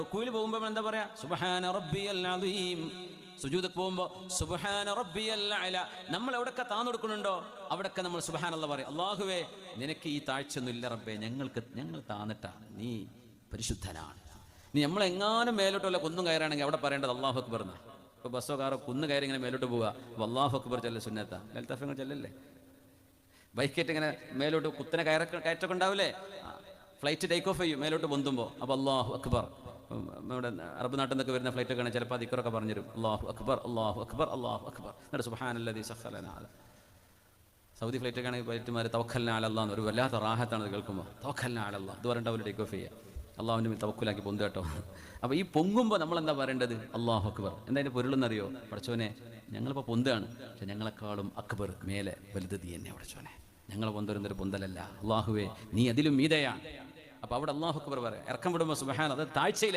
റുക്കൂയിൽ പോകുമ്പോൾ എന്താ പറയാ? സുബ്ഹാന റബ്ബിയൽ അദീം. സുജൂദ് പോകുമ്പോൾ സുബ്ഹാന റബ്ബിയൽ അഅല. നമ്മൾ എവിടൊക്കെ താന്നെടുക്കുന്നുണ്ടോ അവിടൊക്കെ നമ്മൾ സുബ്ഹാനല്ലാഹ് പറയും. അല്ലാഹുവേ, നിനക്ക് ഈ താഴ്ചയൊന്നും ഇല്ല റബ്ബേ, ഞങ്ങൾ താന്നിട്ടാണ്, നീ പരിശുദ്ധനാണ്. നീ നമ്മളെങ്ങാനും മേലോട്ട് വല്ല കുന്നും കയറാണെങ്കിൽ അവിടെ പറയേണ്ടത് അല്ലാഹു അക്ബർ എന്നാ. ഇപ്പോൾ ബസ്സോ കാറോ കുന്ന് കയറി ഇങ്ങനെ മേലോട്ട് പോവുക, അല്ലാഹു അക്ബർ ചെല്ല സുന്നത്താ. ലൽത്തഫങ്ങൾ ചെല്ലല്ലേ? ബൈക്കേറ്റ് ഇങ്ങനെ മേലോട്ട് കുത്തനെ കയറ്റൊക്കെ ഉണ്ടാവില്ലേ? ഫ്ലൈറ്റ് ടേക്ക് ഓഫ് ചെയ്യും മേലോട്ട് പൊന്തുമ്പോൾ, അപ്പോൾ അല്ലാഹു അക്ബർ. നമ്മുടെ അറബ് നാട്ടിൽ നിന്നൊക്കെ വരുന്ന ഫ്ലൈറ്റൊക്കെ ആണ് ചിലപ്പോൾ അതിക്കറൊക്കെ പറഞ്ഞുതരും, അല്ലാഹു അക്ബർ അല്ലാഹു അക്ബർ അല്ലാഹു അക്ബർ. എന്നിട്ട് സുബ്ഹാനല്ലദീ സഖ്ഖറനാ അല. സൗദി ഫ്ലൈറ്റൊക്കെ ആണെങ്കിൽ ഫ്ലൈറ്റുമാർ തവക്കൽനാ അലല്ലാഹ് എന്ന് ഒരു വല്ലാത്ത റാഹത്താണ് ഇത് കേൾക്കുമ്പോൾ. തവക്കൽനാ അലല്ലാഹ് ഇത് പറഞ്ഞിട്ട് അവർ ടേക്ക് ഓഫ് ചെയ്യുക, അള്ളാഹുവിൻ്റെ മേൽ തവക്കുലാക്കി പൊന്തു കേട്ടോ. അപ്പോൾ ഈ പൊങ്ങുമ്പോൾ നമ്മളെന്താ പറയേണ്ടത്? അല്ലാഹു അക്ബർ. എന്താ അതിൻ്റെ പൊരുളെന്നറിയോ? പടച്ചോനെ, ഞങ്ങളിപ്പോൾ പൊന്താണ്, പക്ഷെ ഞങ്ങളെക്കാളും അക്ബർ, മേലെ വലുത് നീ തന്നെ പടച്ചോനെ. ഞങ്ങൾ പൊന്തൊരുന്നൊരു പൊന്തലല്ല, അള്ളാഹുവേ നീ അതിലും മീതയാണ്. അപ്പോൾ അവിടെ അല്ലാഹു അക്ബർ പറയാം. ഇറക്കം വിടുമ്പോൾ സുബ്ഹാന, അത് താഴ്ചയിലേക്ക്.